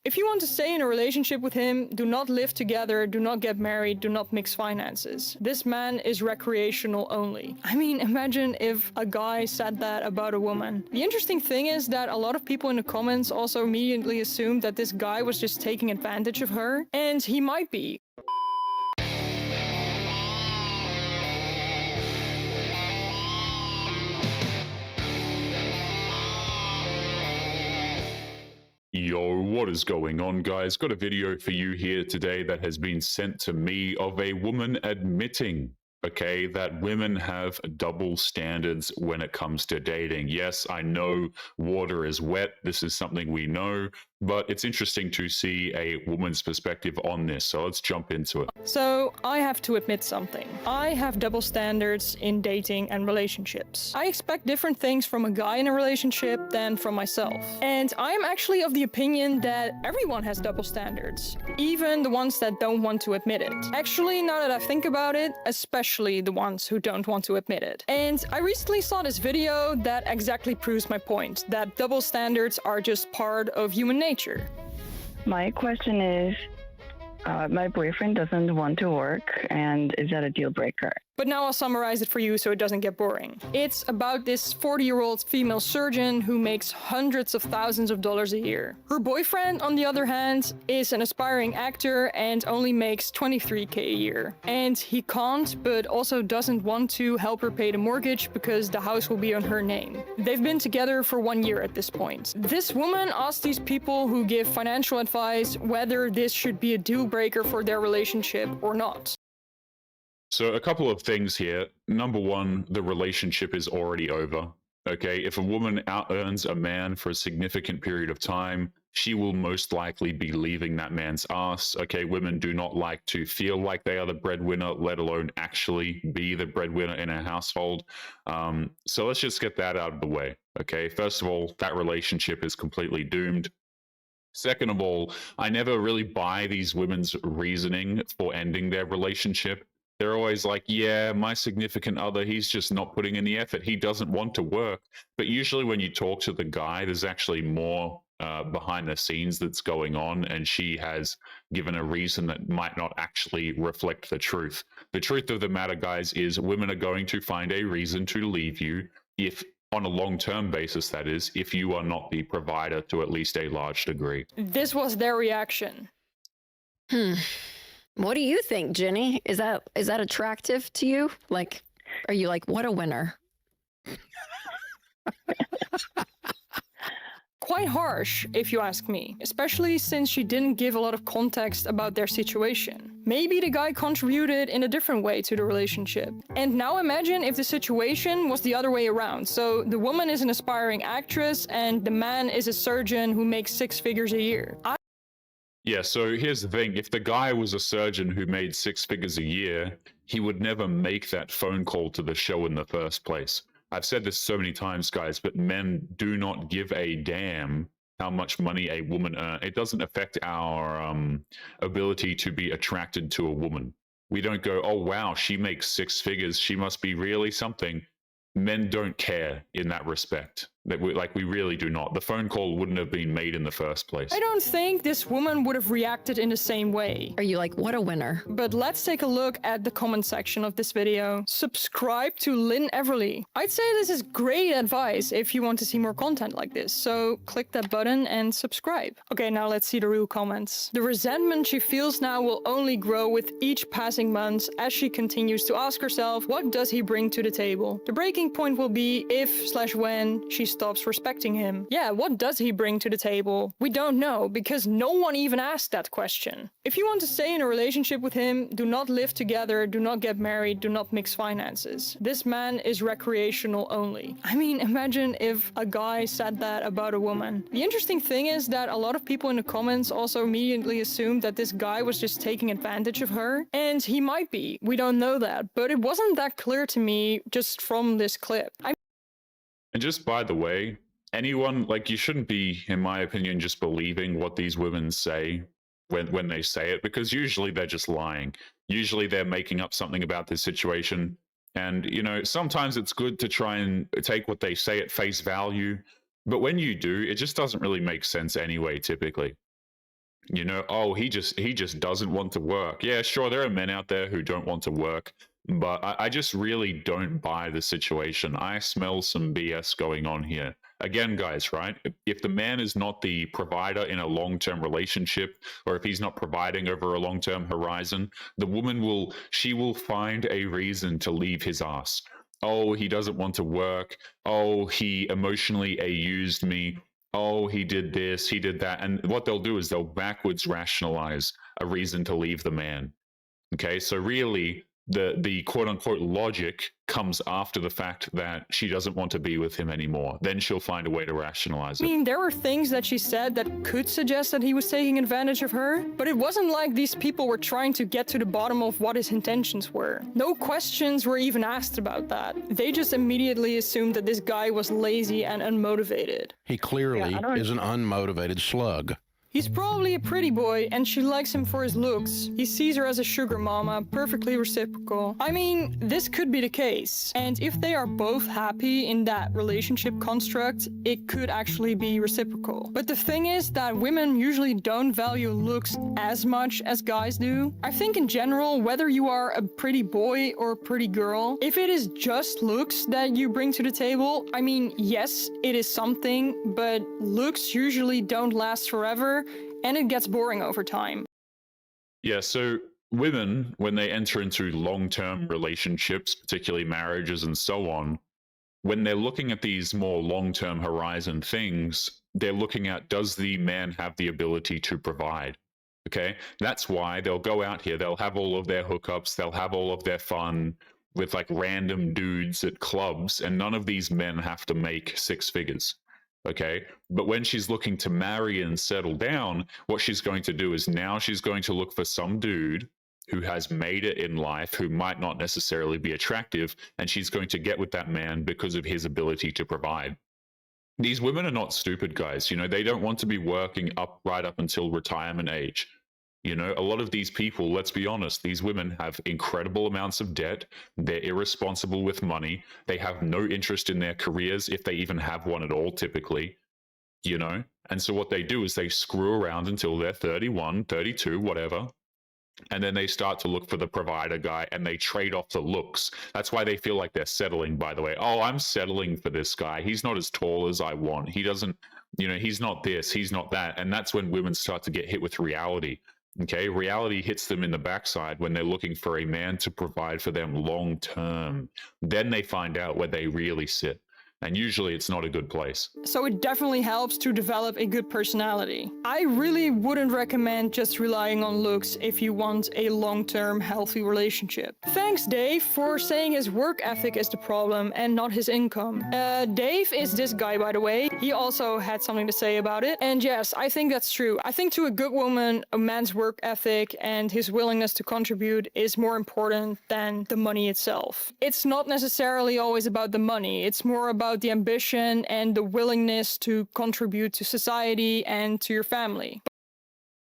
If you want to stay in a relationship with him, do not live together, do not get married, do not mix finances. This man is recreational only. I mean, imagine if a guy said that about a woman. The interesting thing is that a lot of people in the comments also immediately assumed that this guy was just taking advantage of her, and he might be. Yo, what is going on, guys? Got a video for you here today that has been sent to me of a woman admitting, okay, that women have double standards when it comes to dating. Yes, I know water is wet. This is something we know, but it's interesting to see a woman's perspective on this. So let's jump into it. So I have to admit something. I have double standards in dating and relationships. I expect different things from a guy in a relationship than from myself. And I am actually of the opinion that everyone has double standards, even the ones that don't want to admit it. Actually, now that I think about it, especially the ones who don't want to admit it. And I recently saw this video that exactly proves my point, that double standards are just part of human nature. My question is, my boyfriend doesn't want to work, and is that a deal breaker? But now I'll summarize it for you so it doesn't get boring. It's about this 40-year-old female surgeon who makes hundreds of thousands of dollars a year. Her boyfriend, on the other hand, is an aspiring actor and only makes 23K a year. And he can't, but also doesn't want to help her pay the mortgage because the house will be on her name. They've been together for 1 year at this point. This woman asked these people who give financial advice whether this should be a deal breaker for their relationship or not. So a couple of things here. Number one, the relationship is already over. Okay, if a woman out-earns a man for a significant period of time, she will most likely be leaving that man's ass. Okay, women do not like to feel like they are the breadwinner, let alone actually be the breadwinner in a household. So let's just get that out of the way. Okay, first of all, that relationship is completely doomed. Second of all, I never really buy these women's reasoning for ending their relationship. They're always like, yeah, my significant other, he's just not putting in the effort. He doesn't want to work. But usually when you talk to the guy, there's actually more behind the scenes that's going on. And she has given a reason that might not actually reflect the truth. The truth of the matter, guys, is women are going to find a reason to leave you if, on a long-term basis, that is, if you are not the provider to at least a large degree. This was their reaction. What do you think, Jenny? Is that attractive to you? Like, are you like, what a winner? Quite harsh, if you ask me, especially since she didn't give a lot of context about their situation. Maybe the guy contributed in a different way to the relationship. And now imagine if the situation was the other way around. So the woman is an aspiring actress and the man is a surgeon who makes 6 figures a year. Yeah, so here's the thing. If the guy was a surgeon who made 6 figures a year, he would never make that phone call to the show in the first place. I've said this so many times, guys, but men do not give a damn how much money a woman earns. It doesn't affect our ability to be attracted to a woman. We don't go, oh, wow, she makes 6 figures. She must be really something. Men don't care in that respect. We really do not. The phone call wouldn't have been made in the first place. I don't think this woman would have reacted in the same way. Are you like, what a winner? But let's take a look at the comment section of this video. Subscribe to Lynn Everly. I'd say this is great advice if you want to see more content like this, so click that button and subscribe. Okay, now let's see the real comments. The resentment she feels now will only grow with each passing month as she continues to ask herself, what does he bring to the table? The breaking point will be if/when she stops respecting him. Yeah, what does he bring to the table? We don't know, because no one even asked that question. If you want to stay in a relationship with him, do not live together, do not get married, do not mix finances. This man is recreational only. I mean, imagine if a guy said that about a woman. The interesting thing is that a lot of people in the comments also immediately assumed that this guy was just taking advantage of her. And he might be. We don't know that. But it wasn't that clear to me just from this clip. And just by the way, anyone, like, you shouldn't be, in my opinion, just believing what these women say when they say it, because usually they're just lying. Usually they're making up something about this situation. And, you know, sometimes it's good to try and take what they say at face value. But when you do, it just doesn't really make sense anyway, typically. You know, oh, he just doesn't want to work. Yeah, sure, there are men out there who don't want to work, but I just really don't buy the situation. I smell some BS going on here. Again, guys, right? If the man is not the provider in a long-term relationship, or if he's not providing over a long-term horizon, the woman will find a reason to leave his ass. Oh, he doesn't want to work. Oh, he emotionally used me. Oh, he did this, he did that. And what they'll do is they'll backwards rationalize a reason to leave the man. Okay, so really, the quote unquote logic comes after the fact that she doesn't want to be with him anymore. Then she'll find a way to rationalize I it. mean, there were things that she said that could suggest that he was taking advantage of her, but it wasn't like these people were trying to get to the bottom of what his intentions were. No questions were even asked about that. They just immediately assumed that this guy was lazy and unmotivated. He clearly Yeah, I don't- is an unmotivated slug. He's probably a pretty boy, and she likes him for his looks. He sees her as a sugar mama, perfectly reciprocal. I mean, this could be the case. And if they are both happy in that relationship construct, it could actually be reciprocal. But the thing is that women usually don't value looks as much as guys do. I think in general, whether you are a pretty boy or a pretty girl, if it is just looks that you bring to the table, I mean, yes, it is something, but looks usually don't last forever, and it gets boring over time. Yeah, so women, when they enter into long-term relationships, particularly marriages and so on, when they're looking at these more long-term horizon things, they're looking at, does the man have the ability to provide? Okay, that's why they'll go out here, they'll have all of their hookups, they'll have all of their fun with like random dudes at clubs, and none of these men have to make six figures. Okay, but when she's looking to marry and settle down, what she's going to do is now she's going to look for some dude who has made it in life, who might not necessarily be attractive, and she's going to get with that man because of his ability to provide. These women are not stupid, guys. You know, they don't want to be working right up until retirement age. You know, a lot of these people, let's be honest, these women have incredible amounts of debt. They're irresponsible with money. They have no interest in their careers, if they even have one at all, typically, you know? And so what they do is they screw around until they're 31, 32, whatever. And then they start to look for the provider guy, and they trade off the looks. That's why they feel like they're settling, by the way. Oh, I'm settling for this guy. He's not as tall as I want. He doesn't, you know, he's not this, he's not that. And that's when women start to get hit with reality. Okay, reality hits them in the backside when they're looking for a man to provide for them long term. Then they find out where they really sit. And usually it's not a good place. So it definitely helps to develop a good personality. I really wouldn't recommend just relying on looks if you want a long-term healthy relationship. Thanks, Dave, for saying his work ethic is the problem and not his income. Dave is this guy, by the way. He also had something to say about it. And yes, I think that's true. I think to a good woman, a man's work ethic and his willingness to contribute is more important than the money itself. It's not necessarily always about the money. It's more about the ambition and the willingness to contribute to society and to your family.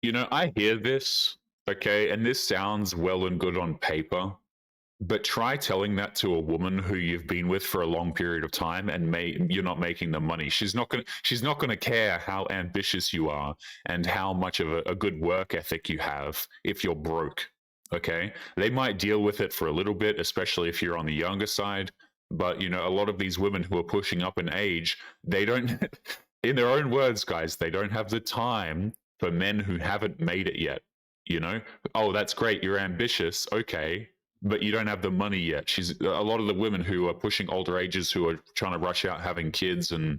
You know, I hear this, okay, and this sounds well and good on paper, but try telling that to a woman who you've been with for a long period of time and you're not making the money. She's not gonna care how ambitious you are and how much of a good work ethic you have if you're broke. Okay, they might deal with it for a little bit, especially if you're on the younger side. But, you know, a lot of these women who are pushing up in age, they don't, in their own words, guys, they don't have the time for men who haven't made it yet. You know, oh, that's great, you're ambitious, okay, but you don't have the money yet. A lot of the women who are pushing older ages, who are trying to rush out having kids and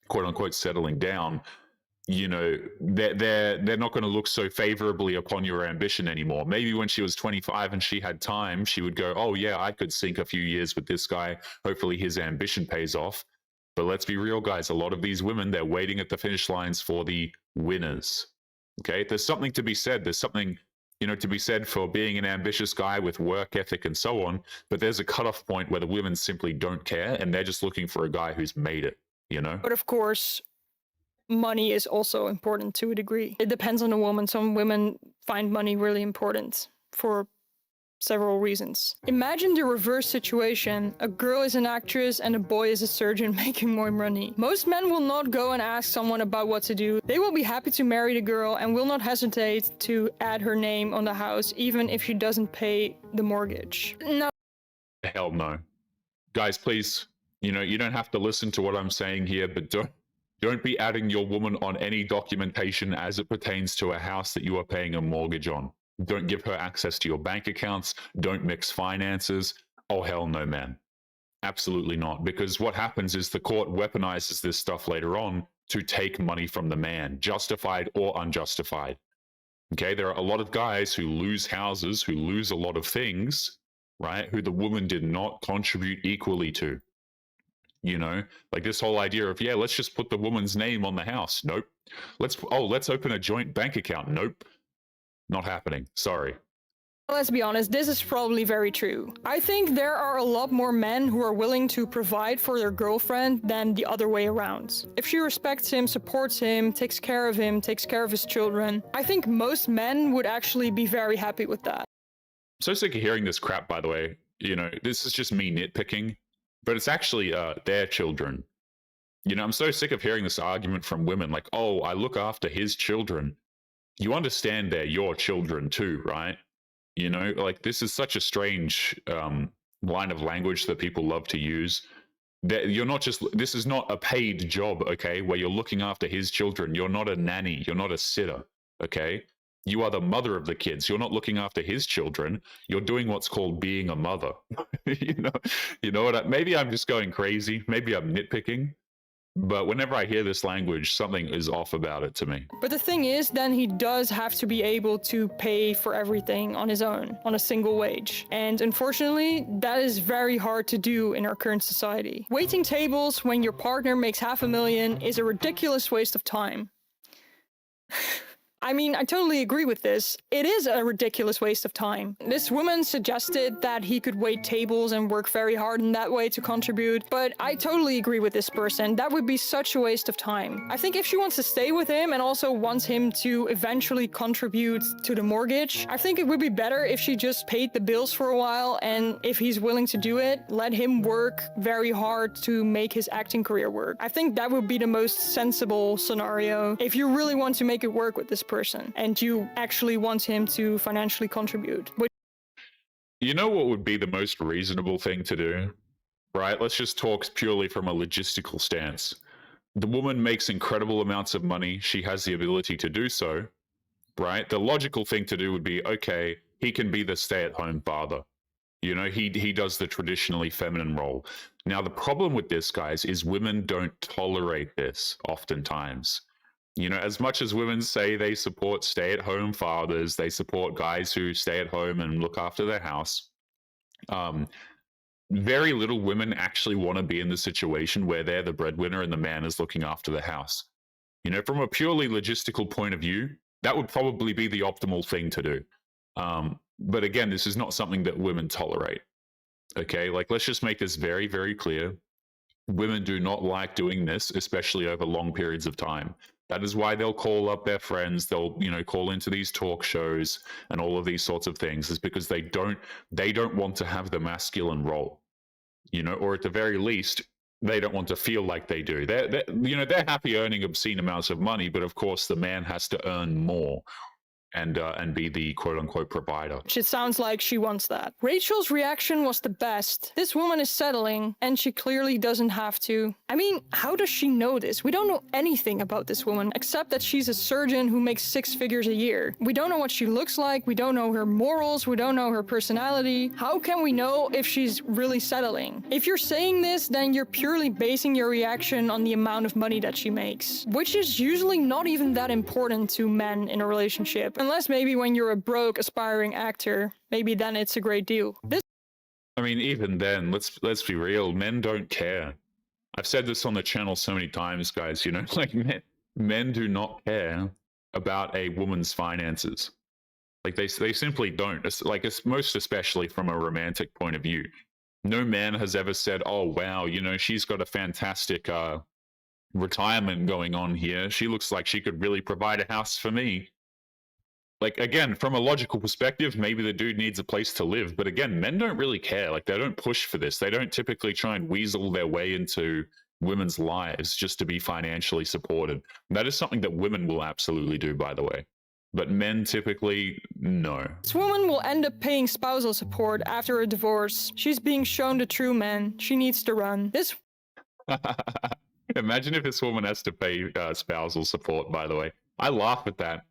quote unquote settling down, you know, they're not going to look so favorably upon your ambition anymore. Maybe when she was 25 and she had time, she would go, oh yeah, I could sink a few years with this guy. Hopefully his ambition pays off. But let's be real, guys. A lot of these women, they're waiting at the finish lines for the winners. Okay, there's something to be said. There's something, you know, to be said for being an ambitious guy with work ethic and so on. But there's a cutoff point where the women simply don't care, and they're just looking for a guy who's made it, you know? But of course, money is also important to a degree. It depends on the woman. Some women find money really important for several reasons. Imagine the reverse situation. A girl is an actress and a boy is a surgeon making more money. Most men will not go and ask someone about what to do. They will be happy to marry the girl and will not hesitate to add her name on the house, even if she doesn't pay the mortgage. Now, Hell no. Guys, please, you don't have to listen to what I'm saying here, but don't be adding your woman on any documentation as it pertains to a house that you are paying a mortgage on. Don't give her access to your bank accounts. Don't mix finances. Oh, hell no, man. Absolutely not. Because what happens is the court weaponizes this stuff later on to take money from the man, justified or unjustified. Okay, there are a lot of guys who lose houses, who lose a lot of things, right? Who the woman did not contribute equally to. Like this whole idea of, yeah, let's just put the woman's name on the house. Nope. Let's open a joint bank account. Nope. Not happening. Sorry. let's be honest, this is probably very true. I think there are a lot more men who are willing to provide for their girlfriend than the other way around. If she respects him, supports him, takes care of him, takes care of his children, I think most men would actually be very happy with that. I'm so sick of hearing this crap, by the way. This is just me nitpicking, but it's actually their children. I'm so sick of hearing this argument from women like, oh, I look after his children. You understand they're your children too, right? Like this is such a strange line of language that people love to use. That this is not a paid job, okay, where you're looking after his children. You're not a nanny. You're not a sitter, okay? You are the mother of the kids. You're not looking after his children. You're doing what's called being a mother. Maybe I'm just going crazy. Maybe I'm nitpicking. But whenever I hear this language, something is off about it to me. But the thing is, then he does have to be able to pay for everything on his own, on a single wage. And unfortunately, that is very hard to do in our current society. Waiting tables when your partner makes $500,000 is a ridiculous waste of time. I mean, I totally agree with this. It is a ridiculous waste of time. This woman suggested that he could wait tables and work very hard in that way to contribute, but I totally agree with this person. That would be such a waste of time. I think if she wants to stay with him and also wants him to eventually contribute to the mortgage, I think it would be better if she just paid the bills for a while, and if he's willing to do it, let him work very hard to make his acting career work. I think that would be the most sensible scenario if you really want to make it work with this person and you actually want him to financially contribute. You know what would be the most reasonable thing to do? Right? Let's just talk purely from a logistical stance. The woman makes incredible amounts of money. She has the ability to do so, right? The logical thing to do would be, okay, he can be the stay-at-home father. He does the traditionally feminine role. Now, the problem with this, guys, is women don't tolerate this oftentimes. As much as women say they support stay-at-home fathers, they support guys who stay at home and look after their house, very little women actually want to be in the situation where they're the breadwinner and the man is looking after the house. From a purely logistical point of view, that would probably be the optimal thing to do. But again, this is not something that women tolerate. Okay, like let's just make this very, very clear. Women do not like doing this, especially over long periods of time. That is why they'll call up their friends. They'll, call into these talk shows and all of these sorts of things. Is because they don't want to have the masculine role, or at the very least, they don't want to feel like they do. They're happy earning obscene amounts of money, but of course, the man has to earn more and be the quote-unquote provider. It sounds like she wants that. Rachel's reaction was the best. This woman is settling, and she clearly doesn't have to. I mean, how does she know this? We don't know anything about this woman, except that she's a surgeon who makes 6 figures a year. We don't know what she looks like, we don't know her morals, we don't know her personality. How can we know if she's really settling? If you're saying this, then you're purely basing your reaction on the amount of money that she makes, which is usually not even that important to men in a relationship. Unless maybe when you're a broke, aspiring actor, maybe then it's a great deal. I mean, even then, let's be real. Men don't care. I've said this on the channel so many times, guys. Like men do not care about a woman's finances. Like they simply don't. It's most especially from a romantic point of view. No man has ever said, "Oh wow, she's got a fantastic retirement going on here. She looks like she could really provide a house for me." like, again, from a logical perspective, maybe the dude needs a place to live. But again, men don't really care. Like, they don't push for this. They don't typically try and weasel their way into women's lives just to be financially supported. That is something that women will absolutely do, by the way. But men typically, no. This woman will end up paying spousal support after a divorce. She's being shown the true man. She needs to run. This Imagine if this woman has to pay spousal support, by the way. I laugh at that.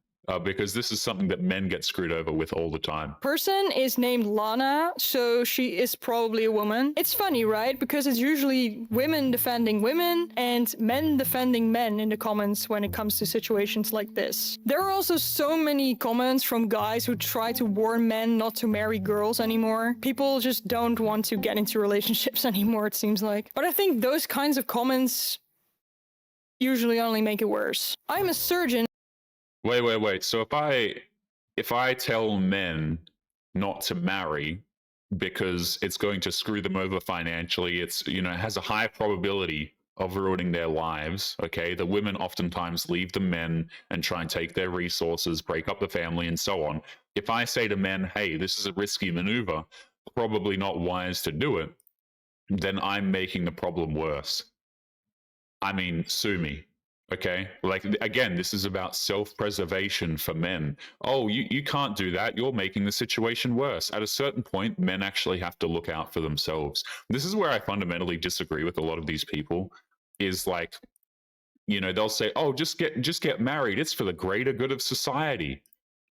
Because this is something that men get screwed over with all the time. person is named Lana, so she is probably a woman. It's funny, right? Because it's usually women defending women and men defending men in the comments when it comes to situations like this. There are also so many comments from guys who try to warn men not to marry girls anymore. People just don't want to get into relationships anymore, it seems like. But I think those kinds of comments usually only make it worse. I'm a surgeon. Wait. So if I tell men not to marry because it's going to screw them over financially, it's, you know, it has a high probability of ruining their lives, okay? The women oftentimes leave the men and try and take their resources, break up the family, and so on. If I say to men, hey, this is a risky maneuver, probably not wise to do it, then I'm making the problem worse. I mean, sue me. Okay, like, again, this is about self-preservation for men. Oh, you can't do that. You're making the situation worse. At a certain point, men actually have to look out for themselves. This is where I fundamentally disagree with a lot of these people, is like, you know, they'll say, oh, just get married. It's for the greater good of society.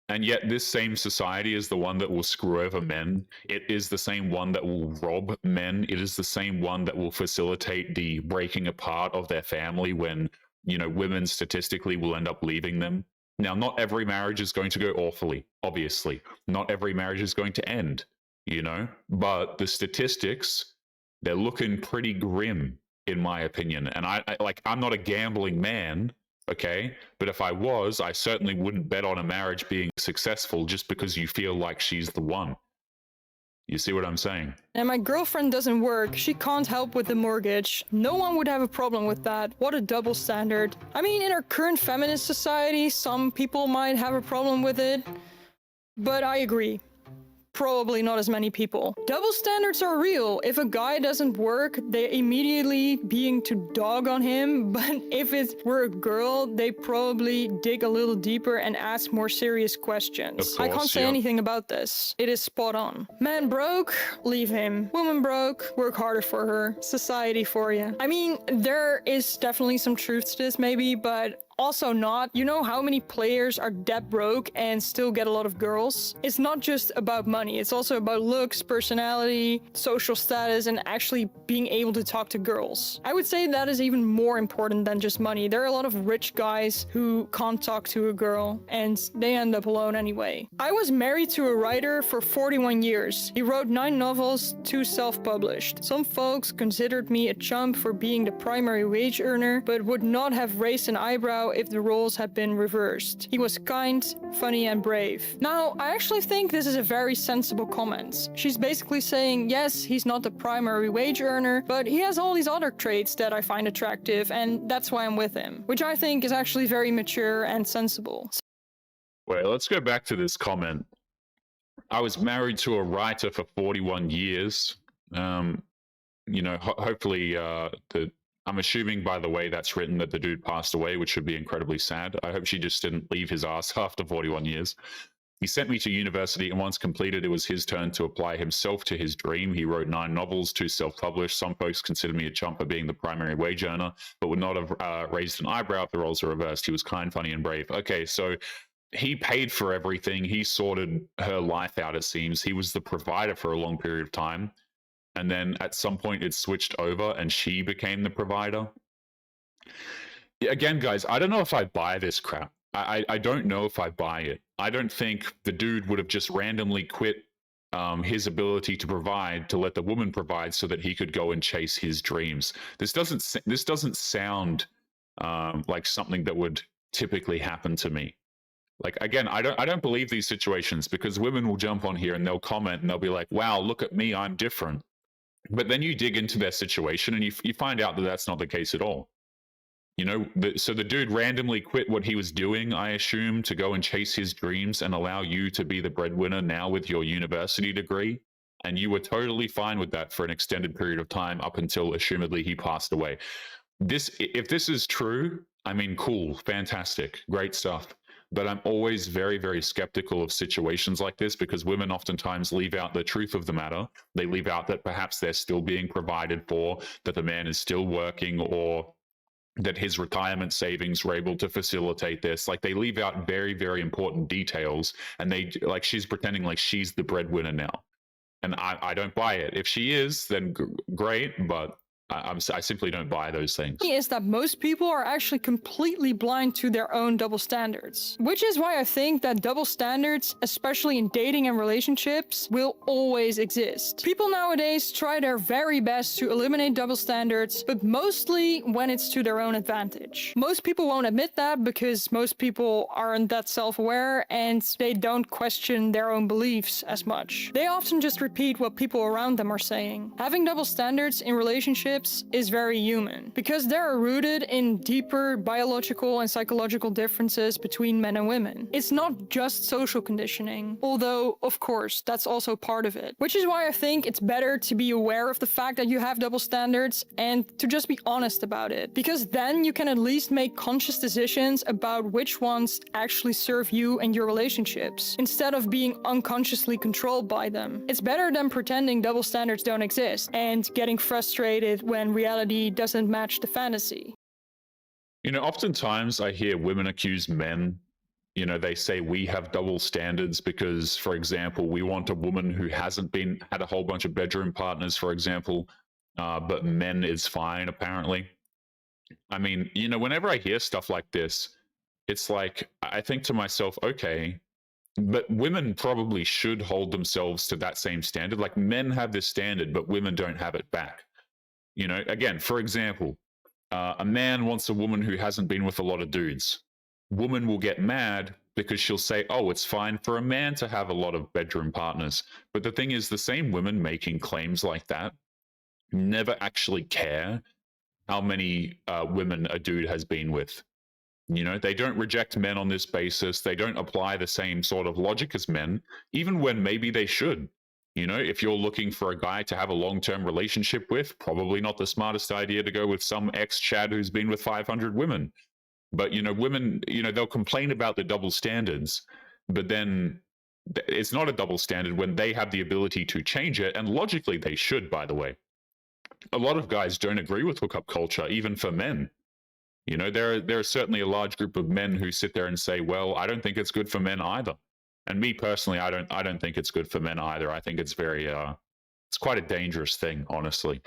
And yet this same society is the one that will screw over men. It is the same one that will rob men. It is the same one that will facilitate the breaking apart of their family when, you know, women statistically will end up leaving them. Now, not every marriage is going to go awfully, obviously. Not every marriage is going to end, you know, but the statistics, they're looking pretty grim, in my opinion. And I'm not a gambling man, okay? But if I was, I certainly wouldn't bet on a marriage being successful just because you feel like she's the one. You see what I'm saying? And my girlfriend doesn't work. She can't help with the mortgage. No one would have a problem with that. What a double standard. I mean, in our current feminist society, some people might have a problem with it. But I agree. Probably not as many people. Double standards are real. If a guy doesn't work, they immediately being to dog on him. But if it were a girl, they probably dig a little deeper and ask more serious questions. Of I can't course, say yeah. anything about this. It is spot on. Man broke, leave him. Woman broke, work harder for her. Society for you. I mean, there is definitely some truth to this maybe, but also not. You know how many players are debt broke and still get a lot of girls? It's not just about money. It's also about looks, personality, social status, and actually being able to talk to girls. I would say that is even more important than just money. There are a lot of rich guys who can't talk to a girl and they end up alone anyway. I was married to a writer for 41 years. He wrote 9 novels, 2 self-published. Some folks considered me a chump for being the primary wage earner, but would not have raised an eyebrow if the roles had been reversed. He was kind, funny, and brave. Now, I actually think this is a very sensible comment. She's basically saying, yes, he's not the primary wage earner, but he has all these other traits that I find attractive, and that's why I'm with him. Which I think is actually very mature and sensible. Wait, let's go back to this comment. I was married to a writer for 41 years. You know, hopefully I'm assuming by the way that's written that the dude passed away, which would be incredibly sad. I hope she just didn't leave his ass after 41 years. He sent me to university, and once completed, it was his turn to apply himself to his dream. He wrote 9 novels, 2 self-published. Some folks consider me a chump for being the primary wage earner, but would not have raised an eyebrow if the roles are reversed. He was kind, funny, and brave. Okay, so he paid for everything. He sorted her life out, it seems. He was the provider for a long period of time. And then at some point it switched over and she became the provider. Again, guys, I don't know if I buy this crap. I don't know if I buy it. I don't think the dude would have just randomly quit his ability to provide to let the woman provide so that he could go and chase his dreams. This doesn't sound like something that would typically happen to me. Like, again, I don't believe these situations, because women will jump on here and they'll comment and they'll be like, wow, look at me, I'm different. But then you dig into their situation and you find out that that's not the case at all. You know, so the dude randomly quit what he was doing, I assume, to go and chase his dreams and allow you to be the breadwinner now with your university degree. And you were totally fine with that for an extended period of time up until, assumedly, he passed away. If this is true, I mean, cool, fantastic, great stuff. But I'm always very, very skeptical of situations like this because women oftentimes leave out the truth of the matter. They leave out that perhaps they're still being provided for, that the man is still working, or that his retirement savings were able to facilitate this. Like, they leave out very, very important details, and they, like, she's pretending like she's the breadwinner now. And I don't buy it. If she is, then great, but I simply don't buy those things. Is that most people are actually completely blind to their own double standards. Which is why I think that double standards, especially in dating and relationships, will always exist. People nowadays try their very best to eliminate double standards, but mostly when it's to their own advantage. Most people won't admit that because most people aren't that self-aware and they don't question their own beliefs as much. They often just repeat what people around them are saying. Having double standards in relationships is very human because they are rooted in deeper biological and psychological differences between men and women. It's not just social conditioning, although of course that's also part of it. Which is why I think it's better to be aware of the fact that you have double standards and to just be honest about it, because then you can at least make conscious decisions about which ones actually serve you and your relationships, instead of being unconsciously controlled by them. It's better than pretending double standards don't exist and getting frustrated when reality doesn't match the fantasy. You know, oftentimes I hear women accuse men. You know, they say we have double standards because, for example, we want a woman who hasn't had a whole bunch of bedroom partners, for example, but men is fine, apparently. I mean, you know, whenever I hear stuff like this, it's like, I think to myself, okay, but women probably should hold themselves to that same standard. Like, men have this standard, but women don't have it back. You know, again, for example, a man wants a woman who hasn't been with a lot of dudes. Woman will get mad because she'll say, oh, it's fine for a man to have a lot of bedroom partners. But the thing is, the same women making claims like that never actually care how many women a dude has been with. You know, they don't reject men on this basis. They don't apply the same sort of logic as men, even when maybe they should. You know, if you're looking for a guy to have a long-term relationship with, probably not the smartest idea to go with some ex-Chad who's been with 500 women. But, you know, women, you know, they'll complain about the double standards, but then it's not a double standard when they have the ability to change it. And logically, they should, by the way. A lot of guys don't agree with hookup culture, even for men. You know, there are certainly a large group of men who sit there and say, well, I don't think it's good for men either. And me personally, I don't think it's good for men either. I think it's very, it's quite a dangerous thing, honestly.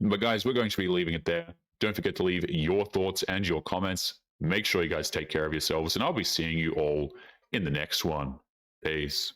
But guys, we're going to be leaving it there. Don't forget to leave your thoughts and your comments. Make sure you guys take care of yourselves, and I'll be seeing you all in the next one. Peace.